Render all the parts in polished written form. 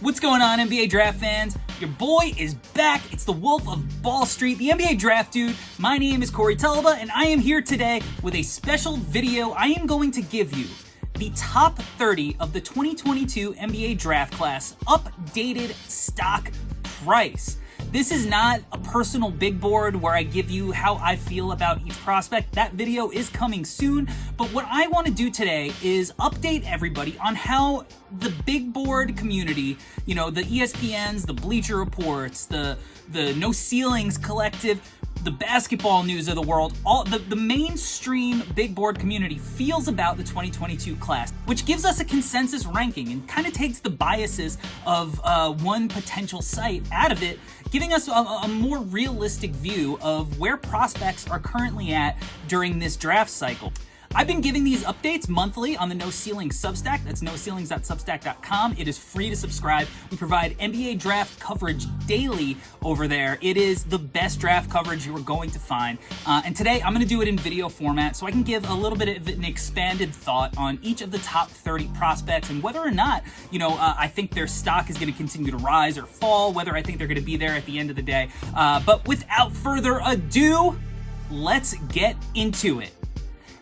What's going on, NBA Draft fans? Your boy is back. It's the Wolf of Ball Street, the NBA Draft Dude. My name is Tulaba, and I am here today with a special video. I am going to give you the top 30 of the 2022 NBA Draft Class updated stock price. This is not a personal big board where I give you how I feel about each prospect. That video is coming soon. But what I want to do today is update everybody on how the big board community, you know, the ESPNs, the Bleacher Reports, the No Ceilings Collective, the basketball news of the world, all the mainstream big board community feels about the 2022 class, which gives us a consensus ranking and kind of takes the biases of one potential site out of it, giving us a more realistic view of where prospects are currently at during this draft cycle. I've been giving these updates monthly on the No Ceilings Substack. That's noceilings.substack.com. It is free to subscribe. We provide NBA draft coverage daily over there. It is the best draft coverage you are going to find. And today I'm going to do it in video format so I can give a little bit of an expanded thought on each of the top 30 prospects and whether or not, you know, I think their stock is going to continue to rise or fall, whether I think they're going to be there at the end of the day. But without further ado, let's get into it.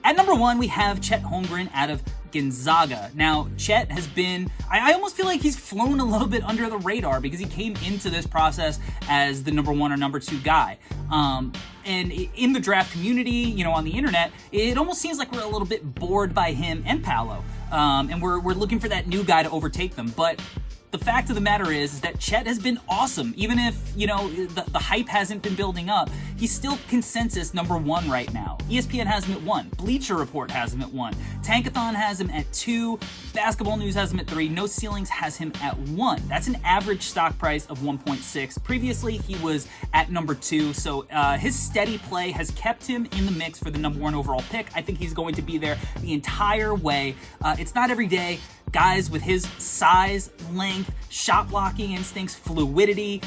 At number 1, we have Chet Holmgren out of Gonzaga. Now, Chet has been, I almost feel like he's flown a little bit under the radar because he came into this process as the number 1 or number 2 guy. And in the draft community, you know, on the internet, it almost seems like we're a little bit bored by him and Paolo. And we're looking for that new guy to overtake them. But the fact of the matter is that Chet has been awesome. Even if, you know, the hype hasn't been building up, he's still consensus number 1 right now. ESPN has him at 1. Bleacher Report has him at 1. Tankathon has him at 2. Basketball News has him at 3. No Ceilings has him at 1. That's an average stock price of 1.6. Previously, he was at number 2. So his steady play has kept him in the mix for the number 1 overall pick. I think he's going to be there the entire way. It's not every day guys with his size, length, shot blocking instincts, fluidity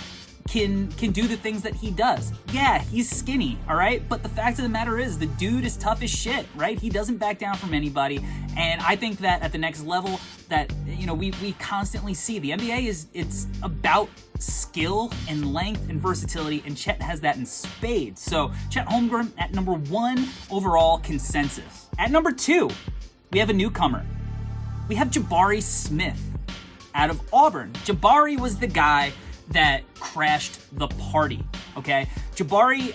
can do the things that he does. Yeah, he's skinny, all right? But the fact of the matter is the dude is tough as shit, right? He doesn't back down from anybody. And I think that at the next level that, you know, we constantly see the NBA it's about skill and length and versatility, and Chet has that in spades. So Chet Holmgren at number 1 overall consensus. At number 2, we have a newcomer. We have Jabari Smith out of Auburn. Jabari was the guy that crashed the party, okay? Jabari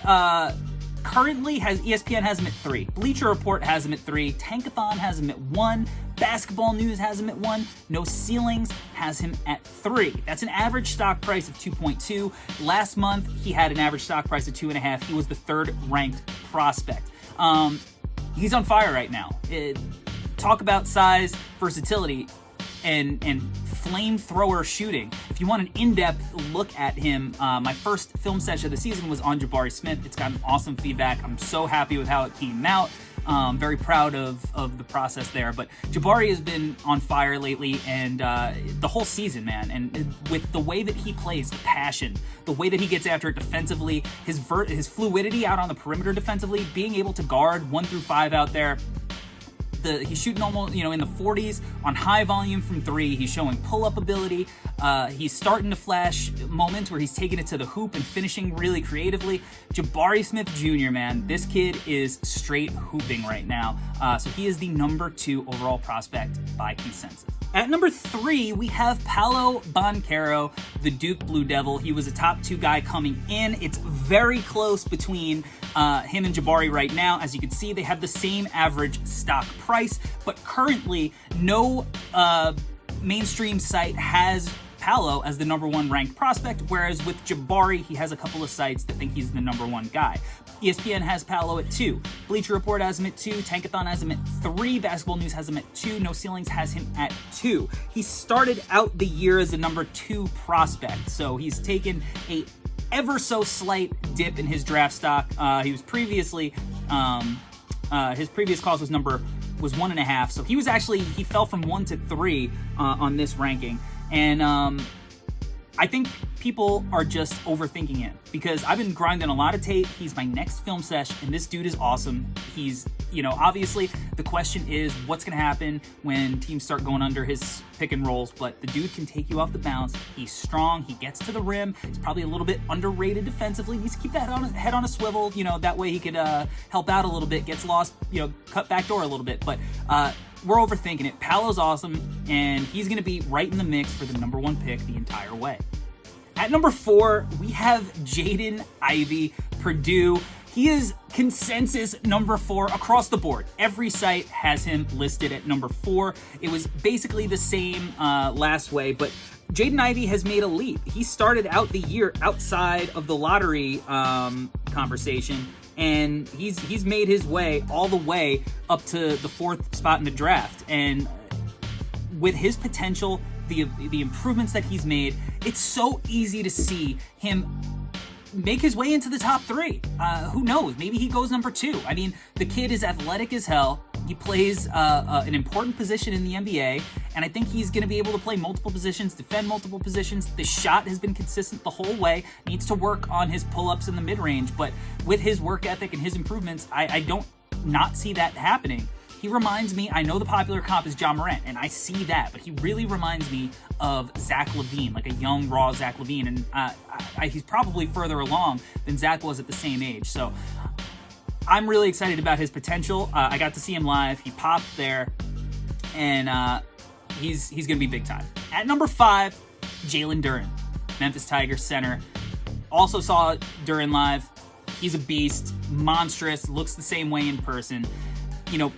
currently has, ESPN has him at 3. Bleacher Report has him at 3. Tankathon has him at 1. Basketball News has him at 1. No Ceilings has him at 3. That's an average stock price of 2.2. Last month, he had an average stock price of 2.5. He was the 3rd ranked prospect. He's on fire right now. Talk about size, versatility, and flamethrower shooting. If you want an in-depth look at him, my first film session of the season was on Jabari Smith. It's gotten awesome feedback. I'm so happy with how it came out. Very proud of the process there. But Jabari has been on fire lately, and the whole season, man. And with the way that he plays, the passion, the way that he gets after it defensively, his fluidity out on the perimeter defensively, being able to guard 1 through 5 out there. He's shooting almost, you know, in the 40s on high volume from 3. He's showing pull-up ability. He's starting to flash moments where he's taking it to the hoop and finishing really creatively. Jabari Smith Jr., man, this kid is straight hooping right now. So he is the number 2 overall prospect by consensus. At number 3, we have Paolo Banchero, the Duke Blue Devil. He was a top 2 guy coming in. It's very close between him and Jabari right now. As you can see, they have the same average stock price, but currently no mainstream site has Paolo as the number 1 ranked prospect, whereas with Jabari, he has a couple of sites that think he's the number 1 guy. ESPN has Paolo at 2. Bleacher Report has him at 2. Tankathon has him at 3. Basketball News has him at 2. No Ceilings has him at 2. He started out the year as a number 2 prospect, so he's taken a ever so slight dip in his draft stock. He was previously, his previous cost was 1.5, so he was actually, he fell from 1 to 3 on this ranking. And I think people are just overthinking him because I've been grinding a lot of tape. He's my next film sesh, and this dude is awesome. He's, you know, obviously the question is what's going to happen when teams start going under his pick and rolls, but the dude can take you off the bounce. He's strong. He gets to the rim. He's probably a little bit underrated defensively. He needs to keep that head on a swivel, you know, that way he could help out a little bit, gets lost, you know, cut back door a little bit, but we're overthinking it. Paolo's awesome, and he's going to be right in the mix for the #1 pick the entire way. At number 4, we have Jaden Ivey, Purdue. He is consensus number 4 across the board. Every site has him listed at number 4. It was basically the same last way, but Jaden Ivey has made a leap. He started out the year outside of the lottery conversation, and he's made his way all the way up to the 4th spot in the draft. And with his potential, the improvements that he's made, it's so easy to see him make his way into the top 3. Who knows? Maybe he goes number 2. I mean, the kid is athletic as hell. He plays an important position in the NBA, and I think he's going to be able to play multiple positions, defend multiple positions. The shot has been consistent the whole way. Needs to work on his pull-ups in the mid-range, but with his work ethic and his improvements, I don't not see that happening. He reminds me, I know the popular comp is Ja Morant, and I see that, but he really reminds me of Zach LaVine, like a young, raw Zach LaVine, and he's probably further along than Zach was at the same age. So I'm really excited about his potential. I got to see him live. He popped there, and he's going to be big time. At number 5, Jalen Duren, Memphis Tigers center. Also saw Duren live. He's a beast, monstrous, looks the same way in person. You know,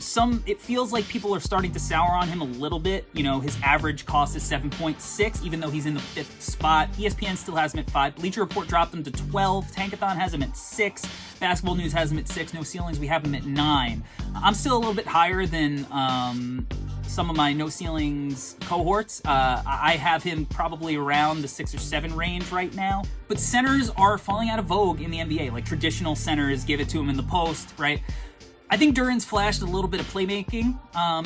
it feels like people are starting to sour on him a little bit. You know, his average cost is 7.6, even though he's in the 5th spot. ESPN still has him at 5. Bleacher Report dropped him to 12. Tankathon has him at 6. Basketball News has him at 6. No Ceilings, we have him at 9. I'm still a little bit higher than some of my No Ceilings cohorts. I have him probably around the 6 or 7 range right now. But centers are falling out of vogue in the NBA. Like traditional centers, give it to him in the post, right? I think Duren's flashed a little bit of playmaking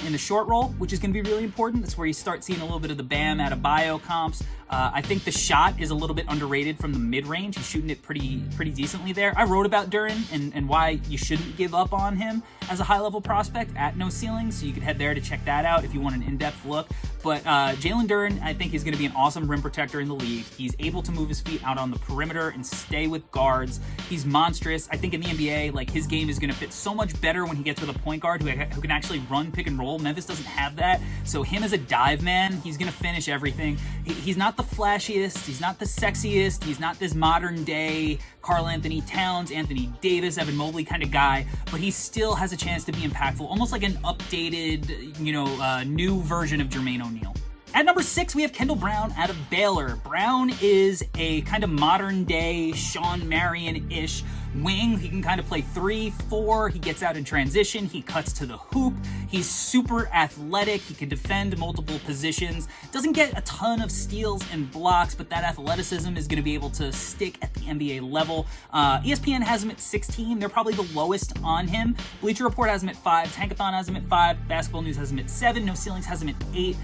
in the short roll, which is going to be really important. That's where you start seeing a little bit of the Bam out of bio comps. I think the shot is a little bit underrated from the mid-range. He's shooting it pretty decently there. I wrote about Duren and why you shouldn't give up on him as a high-level prospect at No Ceilings, so you could head there to check that out if you want an in-depth look. But Jalen Duren, I think, is going to be an awesome rim protector in the league. He's able to move his feet out on the perimeter and stay with guards. He's monstrous. I think in the NBA, like, his game is going to fit so much better when he gets with a point guard who can actually run pick and roll. Memphis doesn't have that. So him as a dive man, he's going to finish everything. He's not the flashiest. He's not the sexiest. He's not this modern day Karl Anthony Towns, Anthony Davis, Evan Mobley kind of guy, but he still has a chance to be impactful, almost like an updated, new version of Jermaine O'Neal. At number 6, we have Kendall Brown out of Baylor. Brown is a kind of modern day Sean Marion-ish wing. He can kind of play 3, 4. He gets out in transition. He cuts to the hoop. He's super athletic. He can defend multiple positions. Doesn't get a ton of steals and blocks, but that athleticism is going to be able to stick at the NBA level. ESPN has him at 16. They're probably the lowest on him. Bleacher Report has him at 5. Tankathon has him at 5. Basketball News has him at 7. No Ceilings has him at 8.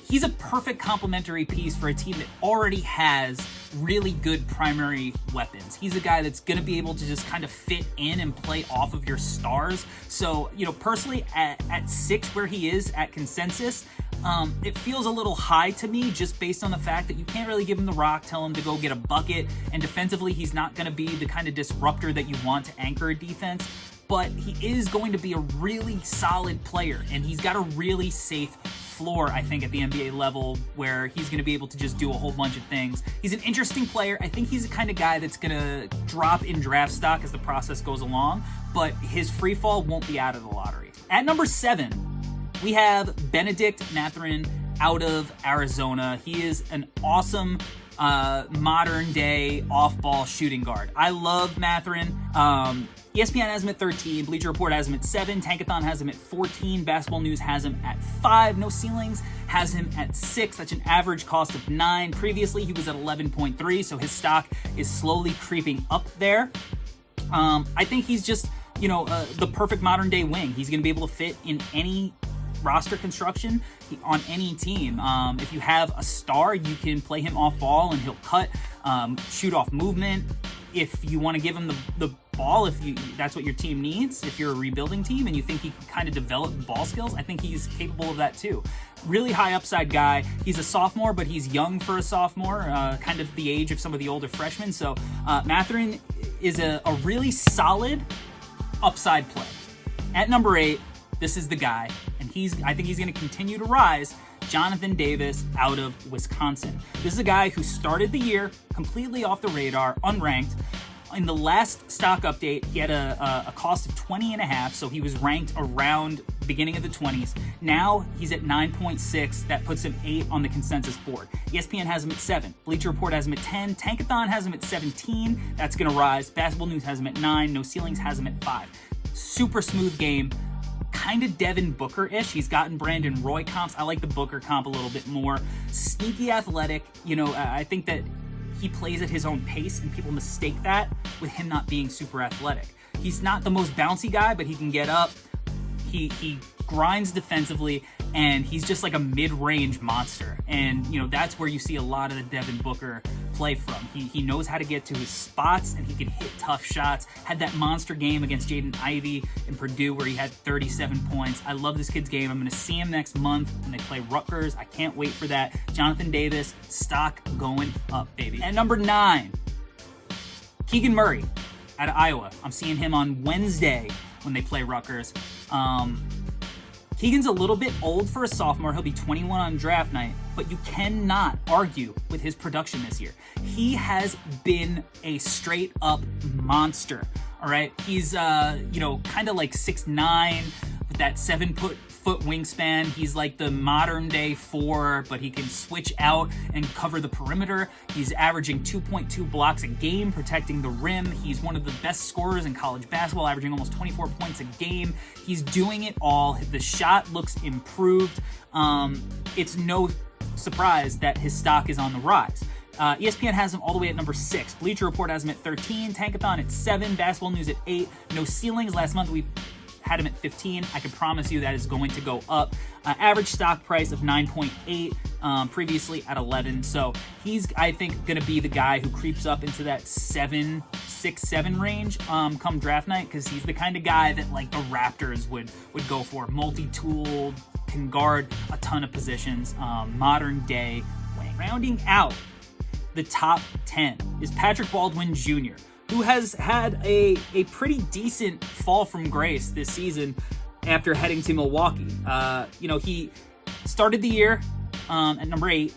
He's a perfect complementary piece for a team that already has really good primary weapons. He's a guy that's going to be able to just kind of fit in and play off of your stars. So, personally, at 6 where he is at consensus, it feels a little high to me just based on the fact that you can't really give him the rock, tell him to go get a bucket, and defensively he's not going to be the kind of disruptor that you want to anchor a defense. But he is going to be a really solid player, and he's got a really safe floor, I think, at the NBA level where he's going to be able to just do a whole bunch of things. He's an interesting player. I think he's the kind of guy that's going to drop in draft stock as the process goes along, but his free fall won't be out of the lottery. At number 7, we have Benedict Mathurin out of Arizona. He is an awesome modern day off-ball shooting guard. I love Mathurin. ESPN has him at 13, Bleacher Report has him at 7, Tankathon has him at 14, Basketball News has him at 5, No Ceilings has him at 6. That's an average cost of 9. Previously, he was at 11.3, so his stock is slowly creeping up there. I think he's just, the perfect modern day wing. He's going to be able to fit in any roster construction on any team. If you have a star, you can play him off ball and he'll cut, shoot off movement. If you want to give him the ball, that's what your team needs, if you're a rebuilding team and you think he can kind of develop ball skills, I think he's capable of that too. Really high upside guy. He's a sophomore, but he's young for a sophomore, kind of the age of some of the older freshmen. So Mathurin is a really solid upside play. At number 8, this is the guy, and I think he's going to continue to rise. Jonathan Davis out of Wisconsin. This is a guy who started the year completely off the radar, unranked. In the last stock update, he had a cost of 20.5, so he was ranked around the beginning of the 20s. Now he's at 9.6. That puts him 8 on the consensus board. ESPN has him at 7. Bleacher Report has him at 10. Tankathon has him at 17. That's going to rise. Basketball News has him at 9. No Ceilings has him at 5. Super smooth game. Kind of Devin Booker-ish. He's gotten Brandon Roy comps. I like the Booker comp a little bit more. Sneaky athletic. You know, I think that he plays at his own pace, and people mistake that with him not being super athletic. He's not the most bouncy guy, but he can get up. He grinds defensively, and he's just like a mid-range monster. And, you know, that's where you see a lot of the Devin Booker play from. He knows how to get to his spots, and he can hit tough shots. Had that monster game against Jaden Ivey in Purdue where he had 37 points. I love this kid's game. I'm going to see him next month when they play Rutgers. I can't wait for that. Jonathan Davis, stock going up, baby. At number 9, Keegan Murray out of Iowa. I'm seeing him on Wednesday when they play Rutgers. Keegan's a little bit old for a sophomore. He'll be 21 on draft night, but you cannot argue with his production this year. He has been a straight up monster. All right. He's, you know, kind of like 6'9", with that 7-foot wingspan. He's like the modern day 4, but he can switch out and cover the perimeter. He's averaging 2.2 blocks a game, protecting the rim. He's one of the best scorers in college basketball, averaging almost 24 points a game. He's doing it all. The shot looks improved. It's no surprise that his stock is on the rise. ESPN has him all the way at number 6. Bleacher Report has him at 13. Tankathon at 7. Basketball News at 8. No Ceilings. Last month we had him at 15. I can promise you that is going to go up. Average stock price of 9.8, previously at 11. So he's, I think, going to be the guy who creeps up into that 6, 7 range come draft night, because he's the kind of guy that like the Raptors would go for. Multi-tooled, can guard a ton of positions, modern day wing. Rounding out the top 10 is Patrick Baldwin Jr., who has had a pretty decent fall from grace this season after heading to Milwaukee. You know, he started the year at number 8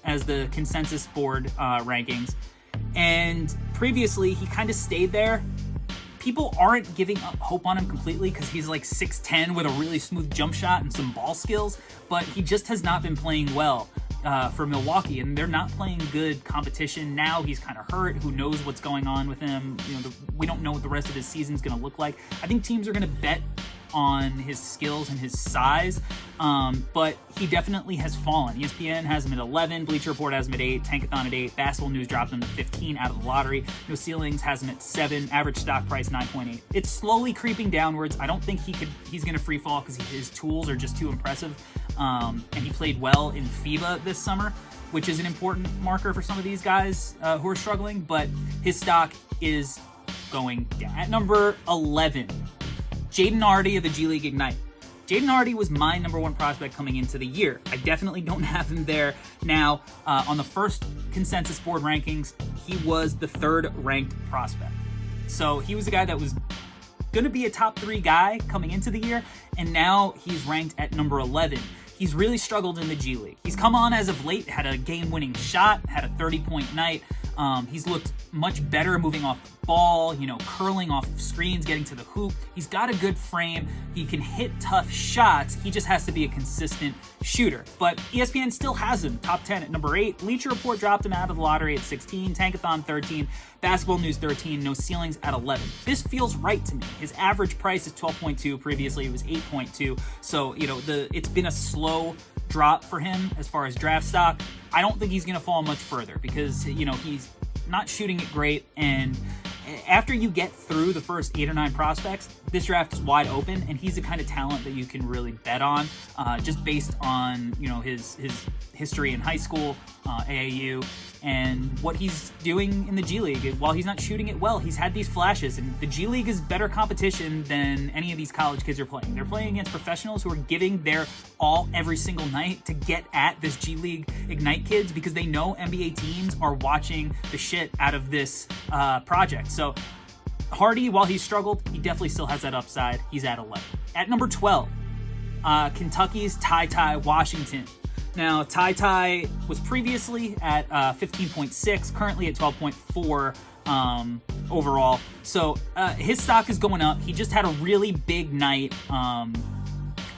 as the consensus board rankings, and previously he kind of stayed there. People aren't giving up hope on him completely because he's like 6'10" with a really smooth jump shot and some ball skills, but he just has not been playing well for Milwaukee, and they're not playing good competition. Now he's kind of hurt. Who knows what's going on with him? You know, we don't know what the rest of his season's going to look like. I think teams are going to bet on his skills and his size, but he definitely has fallen. ESPN has him at 11, Bleacher Report has him at 8, Tankathon at 8, Basketball News dropped him to 15 out of the lottery. No Ceilings has him at 7, average stock price 9.8. It's slowly creeping downwards. I don't think he's going to free fall because his tools are just too impressive, and he played well in FIBA this summer, which is an important marker for some of these guys who are struggling, but his stock is going down. At number 11, Jaden Hardy of the G League Ignite. Jaden Hardy was my number 1 prospect coming into the year. I definitely don't have him there now. On the first consensus board rankings, he was the 3rd ranked prospect. So he was a guy that was going to be a top 3 guy coming into the year, and now he's ranked at number 11. He's really struggled in the G League. He's come on as of late, had a game-winning shot, had a 30-point night. He's looked much better moving off the ball, you know, curling off screens, getting to the hoop. He's got a good frame. He can hit tough shots. He just has to be a consistent shooter. But ESPN still has him top 10 at number 8. Bleacher Report dropped him out of the lottery at 16. Tankathon 13. Basketball News 13. No Ceilings at 11. This feels right to me. His average price is 12.2. Previously it was 8.2. So, you know, it's been a slow drop for him as far as draft stock. I don't think he's going to fall much further because, you know, he's not shooting it great, and after you get through the first 8 or 9 prospects, this draft is wide open, and he's the kind of talent that you can really bet on, just based on, you know, his history in high school, AAU, and what he's doing in the G League. While he's not shooting it well, he's had these flashes, and the G League is better competition than any of these college kids are playing. They're playing against professionals who are giving their all every single night to get at this G League Ignite kids, because they know NBA teams are watching the shit out of this project. So Hardy, while he struggled, he definitely still has that upside. He's at 11. At number 12, Kentucky's TYTY Washington. Now, TYTY was previously at 15.6, currently at 12.4 overall. So his stock is going up. He just had a really big night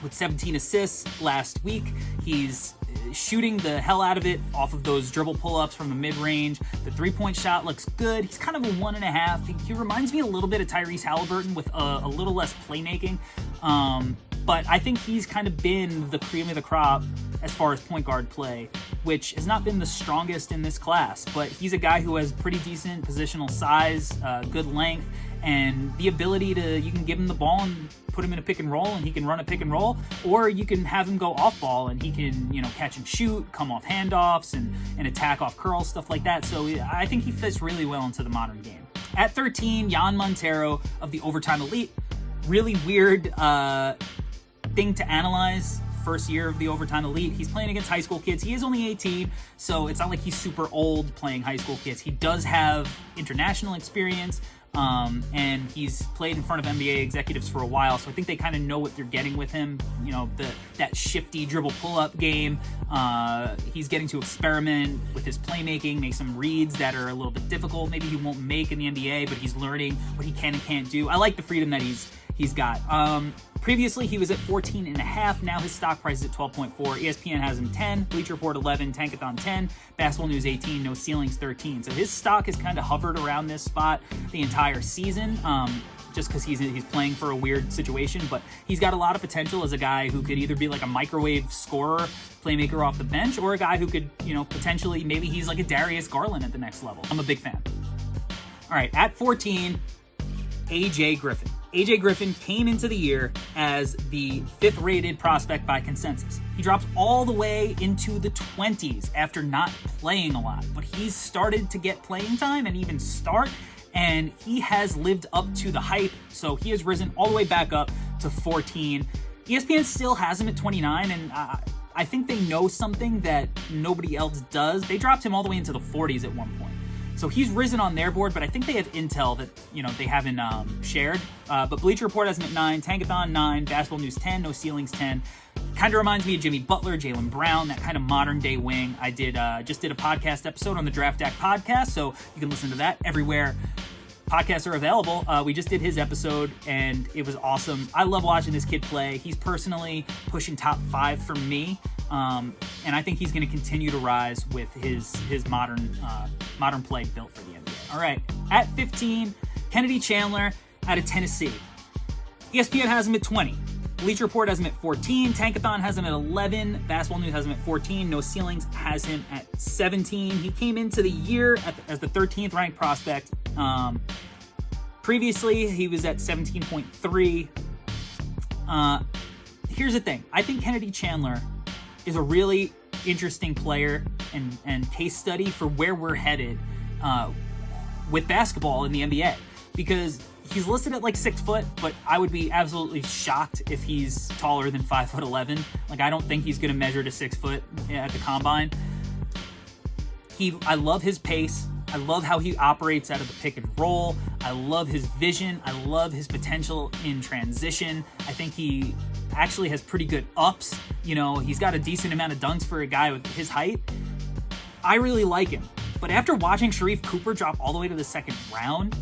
with 17 assists last week. He's shooting the hell out of it off of those dribble pull-ups from the mid-range. The three-point shot looks good. He's kind of a 1.5. He reminds me a little bit of Tyrese Halliburton with a little less playmaking. But I think he's kind of been the cream of the crop as far as point guard play, which has not been the strongest in this class. But he's a guy who has pretty decent positional size, good length, and the ability to, you can give him the ball and put him in a pick and roll and he can run a pick and roll, or you can have him go off ball and he can, you know, catch and shoot, come off handoffs and attack off curls, stuff like that. So I think he fits really well into the modern game. At 13, MONTERO of the Overtime Elite. Really weird thing to analyze. First year of the Overtime Elite. He's playing against high school kids. He is only 18, so it's not like he's super old playing high school kids. He does have international experience, and he's played in front of NBA executives for a while, so I think they kind of know what they're getting with him. You know, that shifty dribble pull-up game. He's getting to experiment with his playmaking, make some reads that are a little bit difficult. Maybe he won't make in the NBA, but he's learning what he can and can't do. I like the freedom that he's got. Previously, he was at 14.5. Now his stock price is at 12.4. ESPN has him 10. Bleacher Report 11. Tankathon 10. Basketball News 18. No Ceilings 13. So his stock has kind of hovered around this spot the entire season, just because he's playing for a weird situation. But he's got a lot of potential as a guy who could either be like a microwave scorer, playmaker off the bench, or a guy who could, you know, potentially, maybe he's like a Darius Garland at the next level. I'm a big fan. All right, at 14, AJ Griffin. AJ Griffin came into the year as the 5th rated prospect by consensus. He dropped all the way into the 20s after not playing a lot, but he's started to get playing time and even start, and he has lived up to the hype, so he has risen all the way back up to 14. ESPN still has him at 29, and I think they know something that nobody else does. They dropped him all the way into the 40s at one point. So he's risen on their board, but I think they have intel that, you know, they haven't shared. But Bleacher Report has him at 9, Tankathon 9, Basketball News 10, No Ceilings 10. Kind of reminds me of Jimmy Butler, Jalen Brown, that kind of modern day wing. I just did a podcast episode on the Draft Deck podcast, so you can listen to that everywhere podcasts are available. We just did his episode, and it was awesome. I love watching this kid play. He's personally pushing top 5 for me. And I think he's going to continue to rise with his modern play built for the NBA. All right, at 15, Kennedy Chandler out of Tennessee. ESPN has him at 20. Bleacher Report has him at 14. Tankathon has him at 11. Basketball News has him at 14. No Ceilings has him at 17. He came into the year as the 13th ranked prospect. Previously, he was at 17.3. Here's the thing. I think Kennedy Chandler is a really interesting player and case study for where we're headed with basketball in the NBA, because he's listed at like 6 foot, but I would be absolutely shocked if he's taller than 5'11". Like, I don't think he's going to measure to 6 foot at the combine. I love his pace. I love how he operates out of the pick and roll. I love his vision. I love his potential in transition. I think he actually has pretty good ups. You know, he's got a decent amount of dunks for a guy with his height. I really like him. But after watching Sharif Cooper drop all the way to the second round,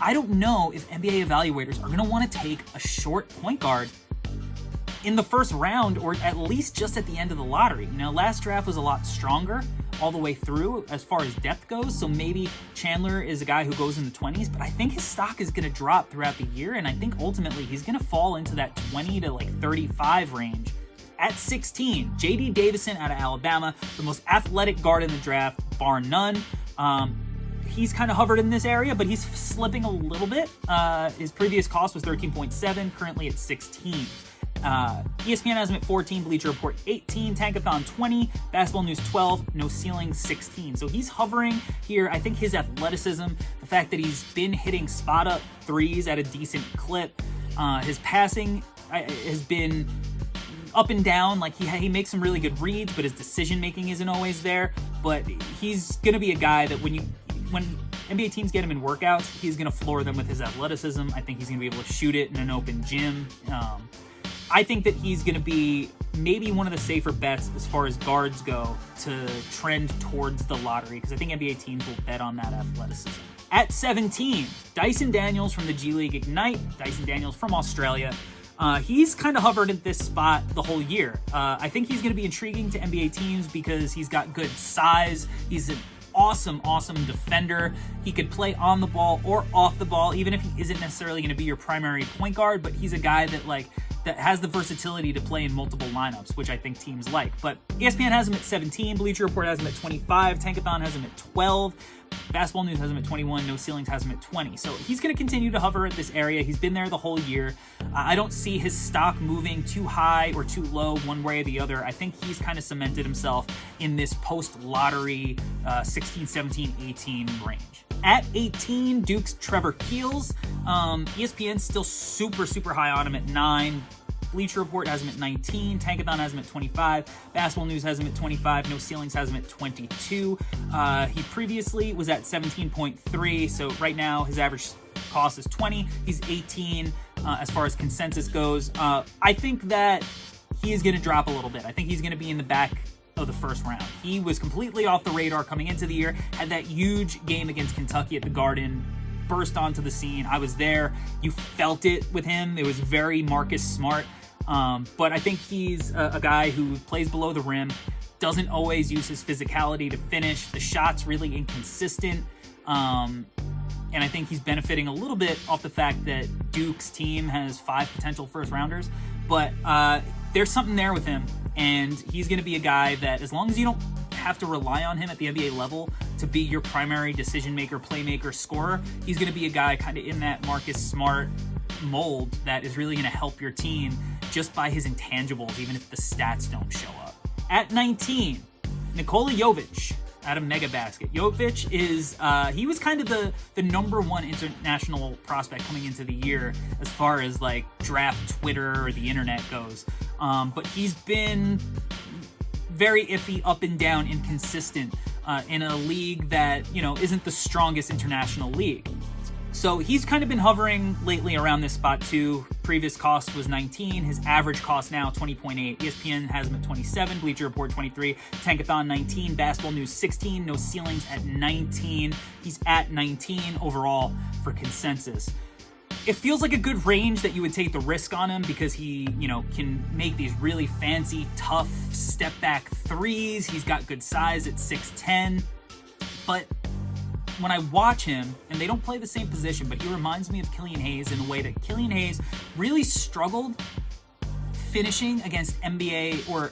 I don't know if NBA evaluators are going to want to take a short point guard in the first round, or at least just at the end of the lottery. You know, last draft was a lot stronger all the way through as far as depth goes, so maybe Chandler is a guy who goes in the 20s, but I think his stock is going to drop throughout the year, and I think ultimately he's going to fall into that 20 to like 35 range. At 16, JD Davison out of Alabama, the most athletic guard in the draft, bar none. he's kind of hovered in this area, but he's slipping a little bit. His previous cost was 13.7, currently at 16. ESPN has him at 14, Bleacher Report 18, Tankathon 20, Basketball News 12, No Ceiling 16. So he's hovering here. I think his athleticism, the fact that he's been hitting spot-up threes at a decent clip, his passing has been up and down. Like he makes some really good reads, but his decision-making isn't always there. But he's going to be a guy that when NBA teams get him in workouts, he's going to floor them with his athleticism. I think he's going to be able to shoot it in an open gym. I think that he's going to be maybe one of the safer bets as far as guards go to trend towards the lottery, because I think NBA teams will bet on that athleticism. At 17, Dyson Daniels from the G League Ignite. Dyson Daniels from Australia. He's kind of hovered at this spot the whole year. I think he's going to be intriguing to NBA teams because he's got good size. He's an awesome defender. He could play on the ball or off the ball, even if he isn't necessarily going to be your primary point guard, but he's a guy that that has the versatility to play in multiple lineups, which I think teams like. But ESPN has him at 17, Bleacher Report has him at 25, Tankathon has him at 12, Basketball News has him at 21, No Ceilings has him at 20. So he's going to continue to hover at this area. He's been there the whole year. I don't see his stock moving too high or too low one way or the other. I think he's kind of cemented himself in this post-lottery 16, 17, 18 range. At 18, Duke's Trevor KEELS. ESPN's still super high on him at 9. Bleacher Report has him at 19. Tankathon has him at 25. Basketball News has him at 25. No Ceilings has him at 22. He previously was at 17.3, so right now his average cost is 20. He's 18 as far as consensus goes. I think that he is going to drop a little bit. I think he's going to be in the back of the first round. He was completely off the radar coming into the year, had that huge game against Kentucky at the Garden, burst onto the scene. I was there. You felt it with him. It was very Marcus Smart. But I think he's a guy who plays below the rim, doesn't always use his physicality to finish. The shot's really inconsistent. And I think he's benefiting a little bit off the fact that Duke's team has 5 potential first rounders. But there's something there with him. And he's going to be a guy that, as long as you don't have to rely on him at the NBA level to be your primary decision maker, playmaker, scorer, he's going to be a guy kind of in that Marcus Smart mold that is really going to help your team just by his intangibles, even if the stats don't show up. At 19, NIKOLA Jovic out of Mega Basket. Jovic is, he was kind of the number one international prospect coming into the year as far as like draft Twitter or the internet goes. But he's been very iffy, up and down, inconsistent in a league that, you know, isn't the strongest international league. So he's kind of been hovering lately around this spot too. Previous cost was 19. His average cost now 20.8. ESPN has him at 27. Bleacher Report 23. Tankathon 19. Basketball News 16. No Ceilings at 19. He's at 19 overall for consensus. It feels like a good range that you would take the risk on him because he, you know, can make these really fancy, tough step back threes. He's got good size at 6'10". But when I watch him, and they don't play the same position, but he reminds me of Killian Hayes in a way that Killian Hayes really struggled finishing against NBA or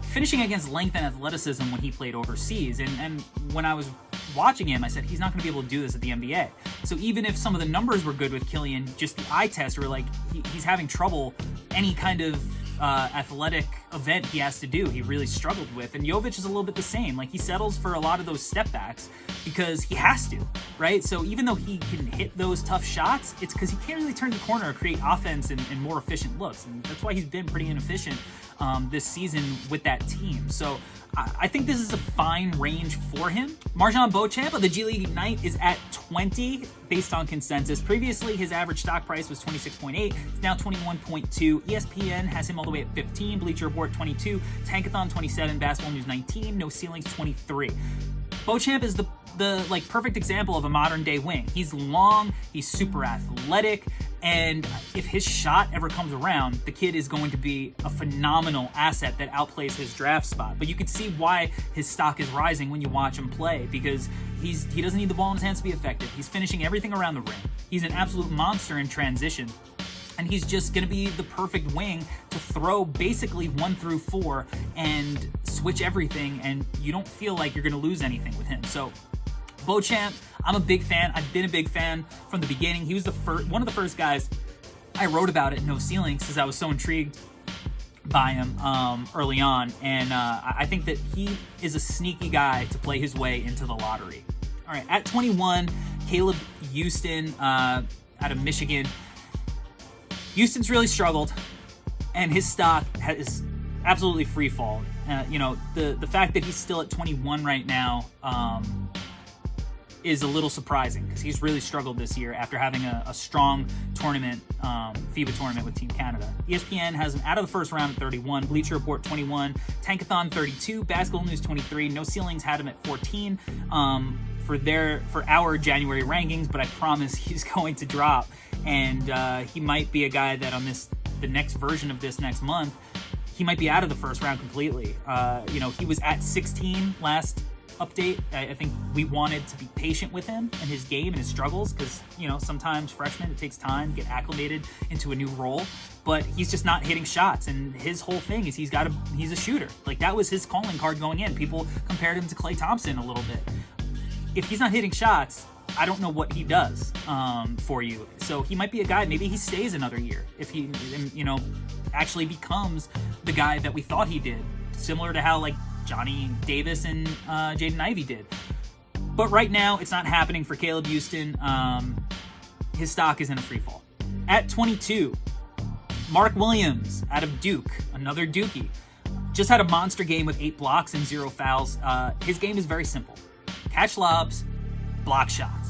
finishing against length and athleticism when he played overseas. And when I was watching him, I said, he's not going to be able to do this at the NBA. So even if some of the numbers were good with Killian, just the eye test were like, he's having trouble any kind of athletic event he has to do, he really struggled with. And Jovic is a little bit the same. Like, he settles for a lot of those step backs because he has to, right? So even though he can hit those tough shots, it's because he can't really turn the corner or create offense and more efficient looks. And that's why he's been pretty inefficient this season with that team. So I think this is a fine range for him. MARJON BEAUCHAMP of the G League Ignite is at 20 based on consensus. Previously, his average stock price was 26.8. It's now 21.2. ESPN has him all the way at 15. Bleacher Report 22. Tankathon 27. Basketball News 19. No Ceilings 23. Beauchamp is the like perfect example of a modern day wing. He's long, he's super athletic, and if his shot ever comes around, the kid is going to be a phenomenal asset that outplays his draft spot. But you can see why his stock is rising when you watch him play, because he doesn't need the ball in his hands to be effective. He's finishing everything around the rim. He's an absolute monster in transition. And he's just going to be the perfect wing to throw basically 1 through 4 and switch everything, and you don't feel like you're going to lose anything with him. So BEAUCHAMP, I'm a big fan. I've been a big fan from the beginning. He was one of the first guys I wrote about it in No Ceilings because I was so intrigued by him early on, and I think that he is a sneaky guy to play his way into the lottery. All right, at 21, Caleb Houstan out of Michigan. Houston's really struggled, and his stock has absolutely free fallen. You know, the fact that he's still at 21 right now is a little surprising because he's really struggled this year after having a strong tournament, FIBA tournament with Team Canada. ESPN has him out of the first round at 31, Bleacher Report 21, Tankathon 32, Basketball News 23, No Ceilings had him at 14 for our January rankings, but I promise he's going to drop, and he might be a guy that on the next version of this next month, he might be out of the first round completely. You know, he was at 16 last update. I think we wanted to be patient with him and his game and his struggles because, you know, sometimes freshmen, it takes time to get acclimated into a new role, but he's just not hitting shots, and his whole thing is he's a shooter. Like, that was his calling card going in. People compared him to Klay Thompson a little bit. If he's not hitting shots, I don't know what he does for you. So he might be a guy, maybe he stays another year if he, you know, actually becomes the guy that we thought he did, similar to how like Johnny Davis and Jaden Ivey did. But right now, it's not happening for Caleb Houstan. His stock is in a free fall. At 22, Mark Williams out of Duke, another Dookie. Just had a monster game with 8 blocks and 0 fouls. His game is very simple. Catch lobs, block shots.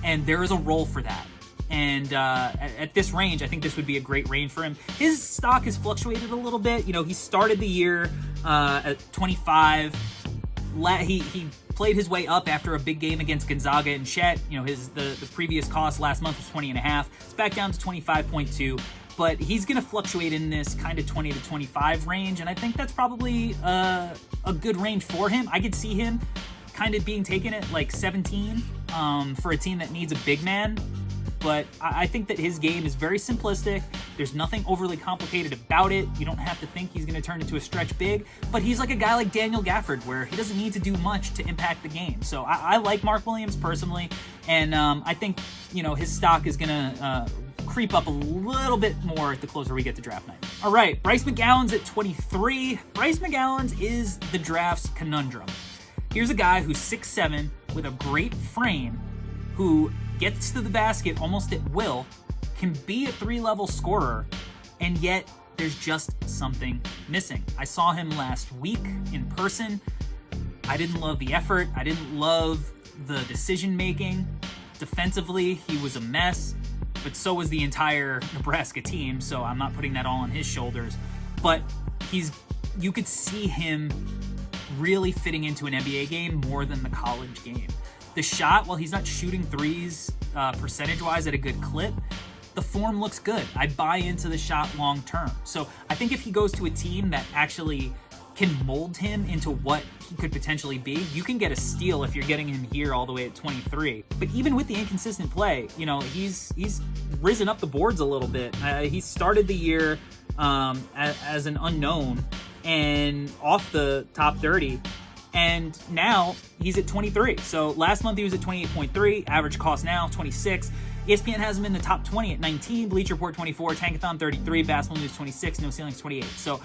And there is a role for that. And at this range, I think this would be a great range for him. His stock has fluctuated a little bit. You know, he started the year at 25. He played his way up after a big game against Gonzaga and Chet. You know, the previous cost last month was 20.5. It's back down to 25.2. But he's going to fluctuate in this kind of 20 to 25 range. And I think that's probably a good range for him. I could see him kind of being taken at like 17 for a team that needs a big man. But I think that his game is very simplistic. There's nothing overly complicated about it. You don't have to think he's going to turn into a stretch big. But he's like a guy like Daniel Gafford, where he doesn't need to do much to impact the game. So I like Mark Williams personally. And I think, you know, his stock is going to creep up a little bit more the closer we get to draft night. All right, Bryce McGowen's at 23. Bryce McGowen's is the draft's conundrum. Here's a guy who's 6'7", with a great frame, who gets to the basket almost at will, can be a 3-level scorer, and yet there's just something missing. I saw him last week in person. I didn't love the effort. I didn't love the decision-making. Defensively, he was a mess, but so was the entire Nebraska team, so I'm not putting that all on his shoulders. But you could see him really fitting into an NBA game more than the college game. The shot, while he's not shooting threes percentage-wise at a good clip, the form looks good. I buy into the shot long-term. So I think if he goes to a team that actually can mold him into what he could potentially be, you can get a steal if you're getting him here all the way at 23. But even with the inconsistent play, you know, he's risen up the boards a little bit. He started the year as an unknown and off the top 30. And now he's at 23. So last month he was at 28.3, average cost now 26. ESPN has him in the top 20 at 19, Bleacher Report 24, Tankathon 33, Basketball News 26, No Ceilings 28. So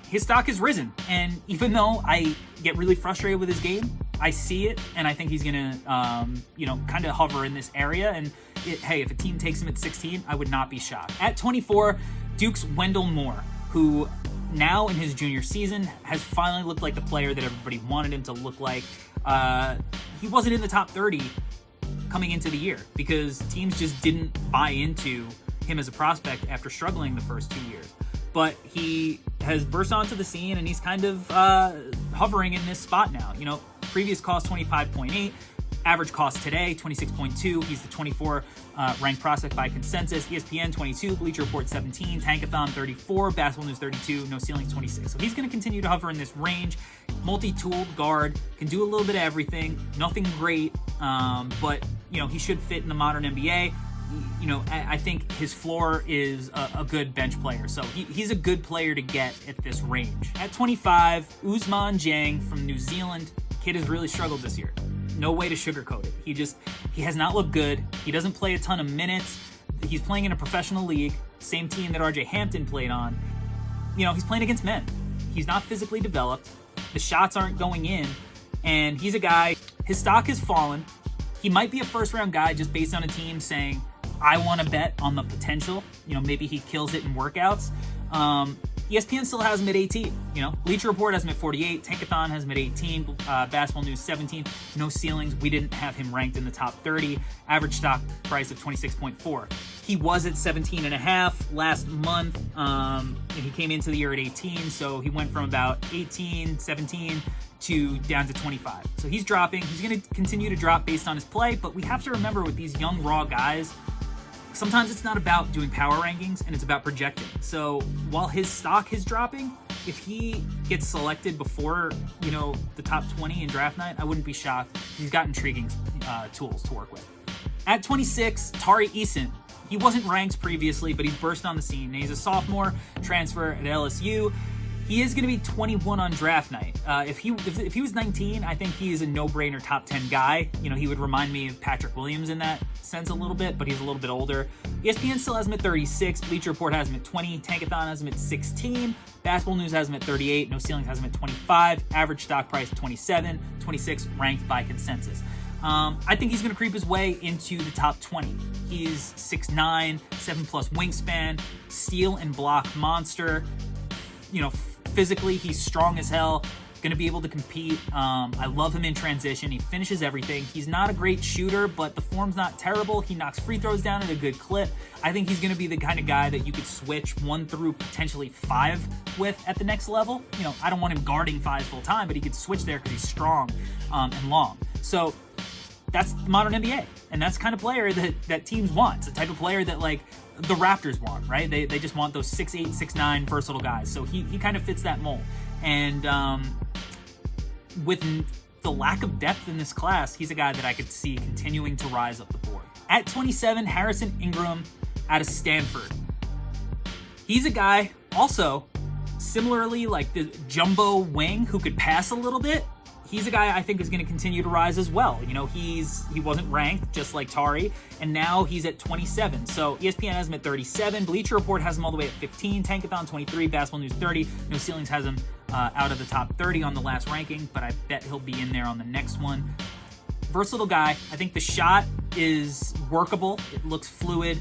his stock has risen. And even though I get really frustrated with his game, I see it, and I think he's going to, you know, kind of hover in this area. And hey, if a team takes him at 16, I would not be shocked. At 24, Duke's Wendell Moore, who now in his junior season has finally looked like the player that everybody wanted him to look like. He wasn't in the top 30 coming into the year because teams just didn't buy into him as a prospect after struggling the first 2 years. But he has burst onto the scene, and he's kind of hovering in this spot now. You know, previous cost 25.8, average cost today 26.2. He's the 24 ranked prospect by consensus. ESPN 22, Bleacher Report 17, Tankathon 34, Basketball News 32, No Ceilings 26. So he's going to continue to hover in this range. Multi-tooled guard, can do a little bit of everything. Nothing great, but you know, he should fit in the modern NBA. You know, I think his floor is a good bench player. So he's a good player to get at this range. At 25, Ousmane Dieng from New Zealand. Kid has really struggled this year. no way to sugarcoat it. He has not looked good. He doesn't play a ton of minutes. He's playing in a professional league, same team that RJ Hampton played on. You know, he's playing against men. He's not physically developed. The shots aren't going in. And he's a guy, his stock has fallen. He might be a first-round guy just based on a team saying, I want to bet on the potential. You know, maybe he kills it in workouts. ESPN still has him at 18. You know, Bleacher Report has him at 48. Tankathon has him at 18. Basketball News 17. No ceilings. We didn't have him ranked in the top 30. Average stock price of 26.4. He was at 17.5 last month. He came into the year at 18, so he went from about 18, 17 to down to 25. So he's dropping. He's going to continue to drop based on his play, but we have to remember with these young, raw guys, sometimes it's not about doing power rankings and it's about projecting. So while his stock is dropping, if he gets selected before, you know, the top 20 in draft night, I wouldn't be shocked. He's got intriguing tools to work with. At 26, Tari Eason. He wasn't ranked previously, but he's burst on the scene. He's a sophomore transfer at LSU. He is going to be 21 on draft night. If he was 19, I think he is a no-brainer top 10 guy. You know, he would remind me of Patrick Williams in that sense a little bit, but he's a little bit older. ESPN still has him at 36. Bleacher Report has him at 20. Tankathon has him at 16. Basketball News has him at 38. No Ceilings has him at 25. Average stock price 27. 26 ranked by consensus. I think he's going to creep his way into the top 20. He's 6'9", 7+ wingspan, steal and block monster. You know, physically, he's strong as hell, going to be able to compete. I love him in transition. He finishes everything. He's not a great shooter, but the form's not terrible. He knocks free throws down at a good clip. I think he's going to be the kind of guy that you could switch 1 through potentially 5 with at the next level. You know, I don't want him guarding 5 full time, but he could switch there because he's strong and long. So that's the modern NBA, and that's the kind of player that teams want. It's the type of player that, like, the Raptors want, right? They just want those 6'8", 6'9", versatile guys. So he kind of fits that mold. And with the lack of depth in this class, he's a guy that I could see continuing to rise up the board. At 27, Harrison Ingram out of Stanford. He's a guy also similarly like the jumbo wing who could pass a little bit. He's a guy I think is going to continue to rise as well. You know, he wasn't ranked just like Tari, and now he's at 27. So ESPN has him at 37. Bleacher Report has him all the way at 15. Tankathon 23. Basketball News 30. No Ceilings has him out of the top 30 on the last ranking, but I bet he'll be in there on the next one. Versatile guy. I think the shot is workable. It looks fluid.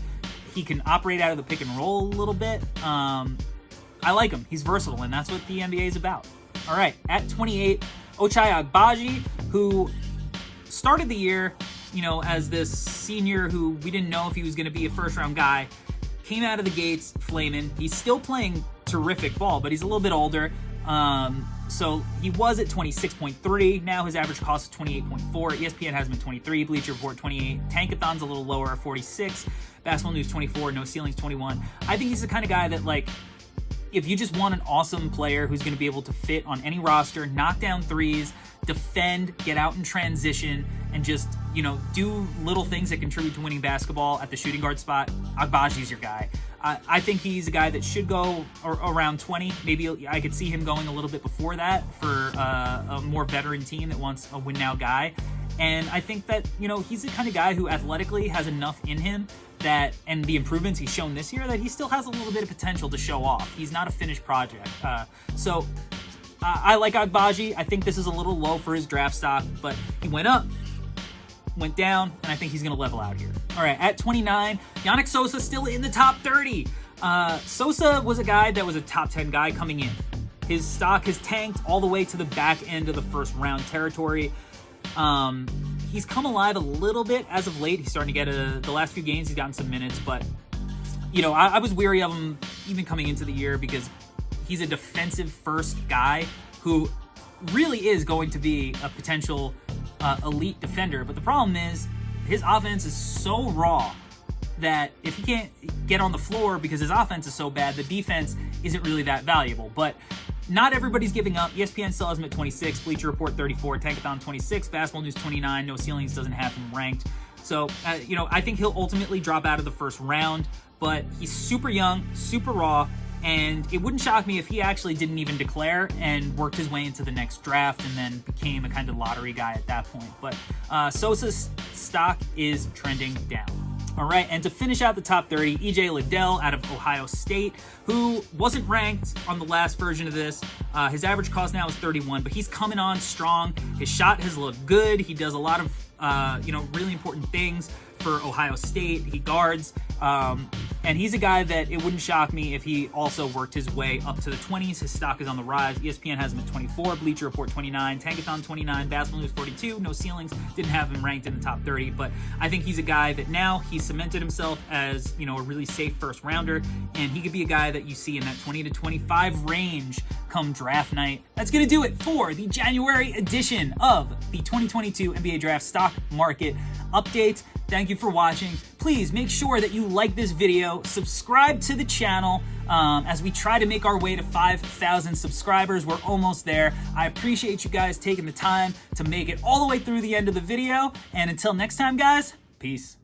He can operate out of the pick and roll a little bit. I like him. He's versatile, and that's what the NBA is about. All right, at 28, Ochai Agbaji, who started the year, you know, as this senior who we didn't know if he was going to be a first-round guy, came out of the gates flaming. He's still playing terrific ball, but he's a little bit older. So he was at 26.3. Now his average cost is 28.4. ESPN has him at 23. Bleacher Report 28. Tankathon's a little lower at 46. Basketball News 24. No Ceilings 21. I think he's the kind of guy that, like, if you just want an awesome player who's going to be able to fit on any roster, knock down threes, defend, get out in transition, and just, you know, do little things that contribute to winning basketball at the shooting guard spot, Agbaji's your guy. I think he's a guy that should go around 20. Maybe I could see him going a little bit before that for a more veteran team that wants a win-now guy. And I think that, you know, he's the kind of guy who athletically has enough in him that, and the improvements he's shown this year, that he still has a little bit of potential to show off. He's not a finished project. So I like Agbaji. I think this is a little low for his draft stock, but he went up, went down, and I think he's going to level out here. All right, at 29, Yannick Sosa still in the top 30. Sosa was a guy that was a top 10 guy coming in. His stock has tanked all the way to the back end of the first round territory. He's come alive a little bit as of late. He's starting to get the last few games, he's gotten some minutes, but, you know, I was weary of him even coming into the year because he's a defensive first guy who really is going to be a potential elite defender. But the problem is his offense is so raw that if he can't get on the floor because his offense is so bad, the defense isn't really that valuable. But not everybody's giving up. ESPN still has him at 26. Bleacher Report 34. Tankathon 26. Basketball News 29. No Ceilings doesn't have him ranked. So, you know, I think he'll ultimately drop out of the first round, but he's super young, super raw, and it wouldn't shock me if he actually didn't even declare and worked his way into the next draft and then became a kind of lottery guy at that point. But Sosa's stock is trending down. All right, and to finish out the top 30, EJ Liddell out of Ohio State, who wasn't ranked on the last version of this. His average cost now is 31, but he's coming on strong. His shot has looked good. He does a lot of, really important things for Ohio State. He guards, and he's a guy that it wouldn't shock me if he also worked his way up to the 20s. His stock is on the rise. ESPN has him at 24, Bleacher Report 29, Tankathon 29, Basketball News 42, no ceilings, didn't have him ranked in the top 30, but I think he's a guy that now he's cemented himself as, a really safe first rounder, and he could be a guy that you see in that 20 to 25 range come draft night. That's gonna do it for the January edition of the 2022 NBA Draft Stock Market Update. Thank you for watching. Please make sure that you like this video, subscribe to the channel as we try to make our way to 5,000 subscribers. We're almost there. I appreciate you guys taking the time to make it all the way through the end of the video. And until next time, guys, peace.